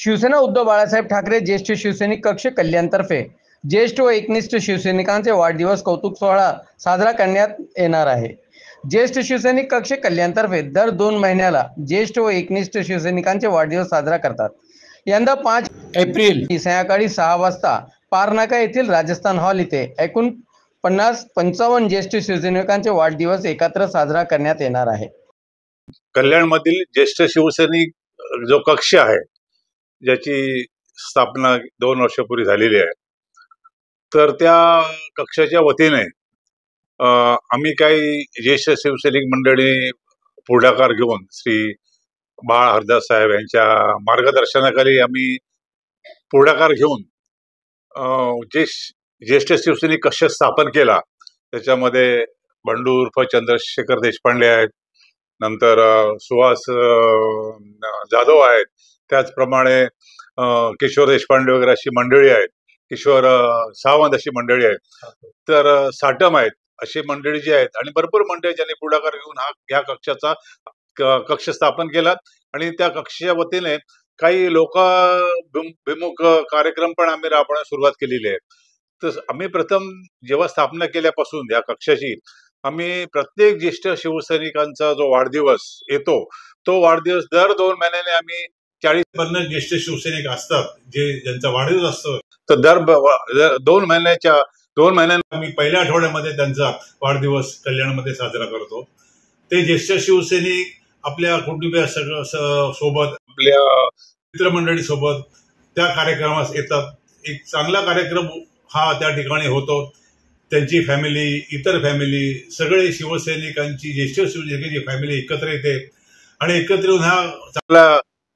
शिवसेना उद्धव बाळासाहेब ठाकरे ज्येष्ठ शिवसैनिक कक्ष कल्याणतर्फे ज्येष्ठ व एकनिष्ठ शिवसैनिकांचे वाढदिवस कौतुक सोहळा साजरा करण्यात येणार आहे। ज्येष्ठ शिवसैनिक कक्ष कल्याणतर्फे दर 2 महिन्याला ज्येष्ठ व एकनिष्ठ शिवसैनिकांचे वाढदिवस साजरा करतात। यंदा 5 एप्रिल सायंकाळी 6 वाजता पारनाका येथील राजस्थान हॉल इथे एकूण 50-55 ज्येष्ठ शिवसैनिकांचे वाढदिवस एकत्र साजरा करण्यात येणार आहे। कल्याणमधील ज्येष्ठ शिवसैनिक जो कक्ष आहे ज्याची स्थापना 2 वर्षापूर्वी झालेली आहे, तर त्या कक्षाच्या वतीने आम्ही काही ज्येष्ठ शिवसैनिक मंडळी पुढाकार घेऊन श्री बाळ हरदास साहेब यांच्या मार्गदर्शनाखाली आम्ही पुढाकार घेऊन ज्येष्ठ शिवसैनिक कक्ष स्थापन केला। त्याच्यामध्ये बंडू उर्फ चंद्रशेखर देशपांडे आहेत, नंतर सुहास जाधव आहेत, त्याचप्रमाणे किशोर देशपांडे वगैरे अशी मंडळी आहेत, किशोर सावंत अशी मंडळी आहेत, तर साटम आहेत, अशी मंडळी जी आहेत आणि भरपूर मंडळी ज्यांनी पुढाकार घेऊन ह्या कक्षाचा कक्ष स्थापन केला। आणि त्या कक्षाच्या वतीने काही लोकाभिमुख कार्यक्रम पण आम्ही राबवण्यास सुरुवात केलेली आहे। तर आम्ही प्रथम जेव्हा स्थापना केल्यापासून या कक्षाची आम्ही प्रत्येक ज्येष्ठ शिवसैनिकांचा जो वाढदिवस येतो तो वाढदिवस दर 2 महिन्याने आम्ही 40-50 ज्येष्ठ शिवसैनिक असतात ज्यांचा वाढदिवस असतो, तर दर 2 महिन्यांनी आम्ही पहिल्या आठवड्यामध्ये त्यांचा वाढदिवस कल्याणमध्ये साजरा करतो। ते ज्येष्ठ शिवसैनिक आपल्या कुटुंबियासोबत आपल्या मित्रमंडळी सोबत त्या कार्यक्रमास येतात। एक चांगला कार्यक्रम हा त्या ठिकाणी होतो। त्यांची फॅमिली, इतर फॅमिली, सगळे शिवसैनिकांची ज्येष्ठ शिवसैनिकांची फॅमिली एकत्र येते आणि एकत्र येऊन हा चांगला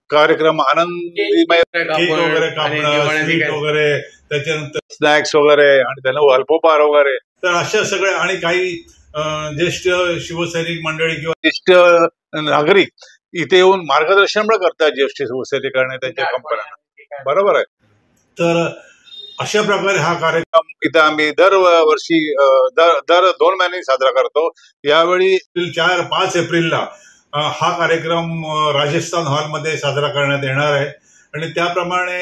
कार्यक्रम आनंदीमय केक वगैरे कापणं, स्वीट वगैरे, त्याच्यानंतर स्नॅक्स वगैरे आणि त्यांना अल्पोपहार वगैरे, तर अशा सगळ्या आणि काही ज्येष्ठ शिवसैनिक मंडळी किंवा ज्येष्ठ नागरिक इथे येऊन मार्गदर्शन पण करतात ज्येष्ठ शिवसैनिकांना त्यांच्या कंपन्यांना, बरोबर आहे। तर अशा प्रकारे हा कार्यक्रम इथं आम्ही दरवर्षी दर 2 महिन्यांनी साजरा करतो। यावेळी 5 एप्रिलला हा कार्यक्रम राजस्थान हॉलमध्ये साजरा करण्यात येणार आहे आणि त्याप्रमाणे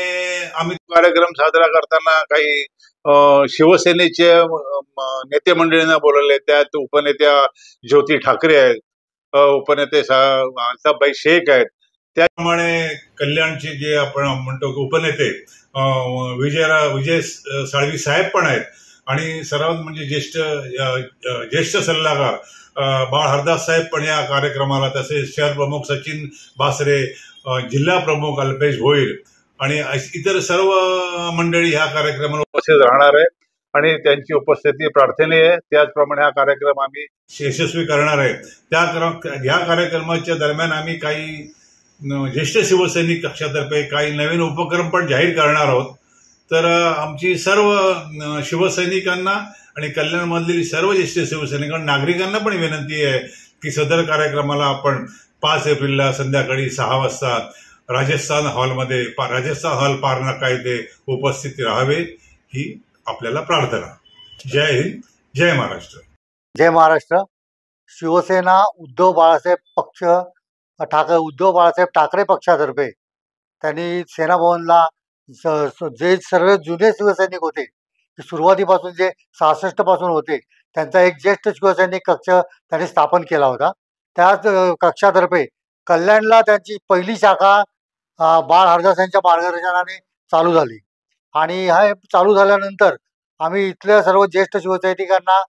आम्ही कार्यक्रम साजरा करताना काही शिवसेनेचे नेते मंडळींना बोलवले। त्यात उपनेत्या ज्योती ठाकरे आहेत, उपनेते अल्ताफभाई शेख आहेत, त्याप्रमाणे कल्याणचे जे आपण म्हणतो उपनेते विजय साळवी साहेब पण आहेत आणि सर्वात म्हणजे ज्येष्ठ सल्लागार बाळ हरदास साहेब पण या कार्यक्रमाला, तसेच शहर प्रमुख सचिन बासरे, जिल्हा प्रमुख अल्पेश भोईर आणि इतर सर्व मंडळी ह्या कार्यक्रमाला उपस्थित राहणार आहे आणि त्यांची उपस्थिती प्रार्थनीय आहे। त्याचप्रमाणे हा कार्यक्रम आम्ही यशस्वी करणार आहे। ह्या कार्यक्रमाच्या दरम्यान आम्ही काही ज्येष्ठ शिवसैनिक कक्षातर्फे काही नवीन उपक्रम पण जाहीर करणार आहोत। तर आमची सर्व शिवसैनिकांना आणि कल्याणमधील सर्व ज्येष्ठ शिवसैनिकांना, नागरिकांना पण विनंती आहे की सदर कार्यक्रमाला आपण 5 एप्रिलला संध्याकाळी 6 वाजता राजस्थान हॉल पारनाका येथे उपस्थित राहावे ही आपल्याला प्रार्थना। जय हिंद, जय महाराष्ट्र। जय महाराष्ट्र। शिवसेना उद्धव बाळासाहेब ठाकरे पक्षातर्फे त्यांनी सेना भवनला जे सर्व जुने शिवसैनिक होते, सुरुवातीपासून जे 66 पासून होते, त्यांचा एक ज्येष्ठ शिवसैनिक कक्ष त्यांनी स्थापन केला होता। त्याच कक्षातर्फे कल्याणला त्यांची पहिली शाखा बाळ हरदास यांच्या मार्गदर्शनाने चालू झाली आणि हे चालू झाल्यानंतर आम्ही इथल्या सर्व ज्येष्ठ शिवसैनिकांना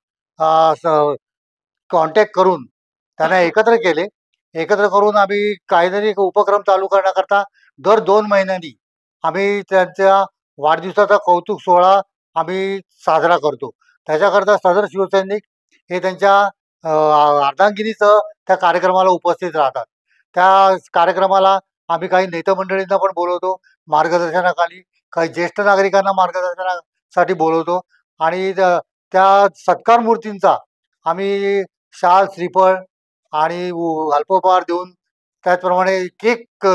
कॉन्टॅक्ट करून त्यांना एकत्र करून आम्ही काहीतरी उपक्रम चालू करण्याकरता दर 2 महिन्यांनी आम्ही त्यांच्या वाढदिवसाचा कौतुक सोहळा आम्ही साजरा करतो। त्याच्याकरता सदर शिवसैनिक हे त्यांच्या अर्धांगिनीसह त्या कार्यक्रमाला उपस्थित राहतात। त्या कार्यक्रमाला आम्ही काही नेते मंडळींना पण बोलवतो मार्गदर्शनाखाली, काही ज्येष्ठ नागरिकांना मार्गदर्शनासाठी बोलवतो आणि त्या सत्कार मूर्तींचा आम्ही शाल, श्रीफळ आणि अल्पोपहार देऊन, त्याचप्रमाणे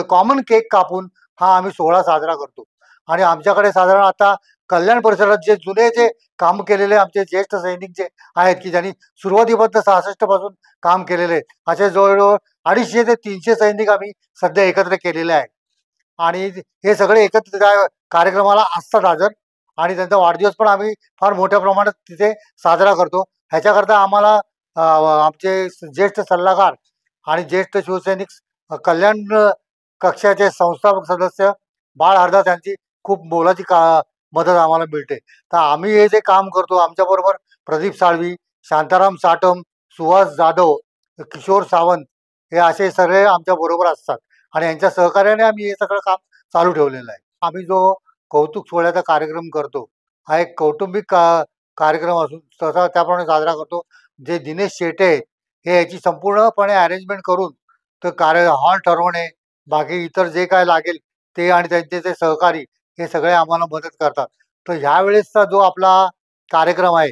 कॉमन केक कापून हा आम्ही सोहळा साजरा करतो। आणि आमच्याकडे साधारण आता कल्याण परिसरात जे काम केलेले आमचे ज्येष्ठ सैनिक जे आहेत की ज्यांनी सुरुवातीपासून 66 पासून काम केलेले, असे जवळजवळ 250 ते 300 सैनिक आम्ही सध्या एकत्र केलेले आहेत आणि हे सगळे एकत्र त्या कार्यक्रमाला असतात हजर आणि त्यांचा वाढदिवस पण आम्ही फार मोठ्या प्रमाणात तिथे साजरा करतो. ह्याच्याकरता आम्हाला आमचे ज्येष्ठ सल्लागार आणि ज्येष्ठ शिवसैनिक कल्याण कक्षाचे संस्थापक सदस्य बाळ हरदास यांची खूप मोलाची मदत आम्हाला मिळते. तर आम्ही हे जे काम करतो आमच्याबरोबर प्रदीप साळवी, शांताराम साटम, सुहास जाधव, किशोर सावंत हे असे सगळे आमच्या बरोबर असतात आणि यांच्या सहकार्याने आम्ही हे सगळं काम चालू ठेवलेलं आहे. आम्ही जो कौतुक सोहळ्याचा कार्यक्रम करतो हा एक कौटुंबिक कार्यक्रम असून तसा त्याप्रमाणे साजरा करतो. जे दिनेश शेटे आहेत हे याची संपूर्णपणे अरेंजमेंट करून तर हॉल ठरवणे, बाकी इतर जे काय लागेल ते आणि त्यांचे ते सहकारी हे सगळे आम्हाला मदत करतात. तर ह्या वेळेसचा जो आपला कार्यक्रम आहे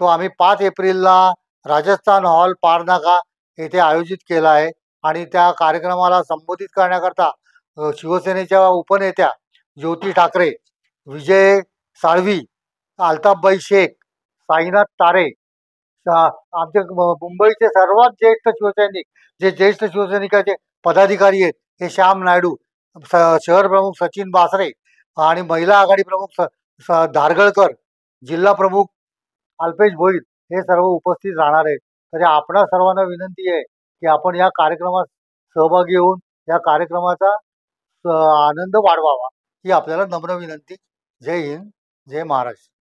तो आम्ही 5 एप्रिलला राजस्थान हॉल पारनाका येथे आयोजित केला आहे आणि त्या कार्यक्रमाला संबोधित करण्याकरता शिवसेनेच्या उपनेत्या ज्योती ठाकरे, विजय साळवी, अल्ताफबाई शेख, साईनाथ तारे, आमचे मुंबईचे सर्वात ज्येष्ठ शिवसैनिक जे ज्येष्ठ शिवसैनिकाचे पदाधिकारी आहेत हे श्याम नायडू, शहर प्रमुख सचिन बासरे आणि महिला आघाडी प्रमुख धारगळकर, जिल्हा प्रमुख अल्पेश भोईर हे सर्व उपस्थित राहणार आहेत. तर आपणा सर्वांना विनंती आहे की आपण या कार्यक्रमात सहभागी होऊन या कार्यक्रमाचा आनंद वाढवावा ही आपल्याला नम्र विनंती. जय हिंद, जय महाराष्ट्र.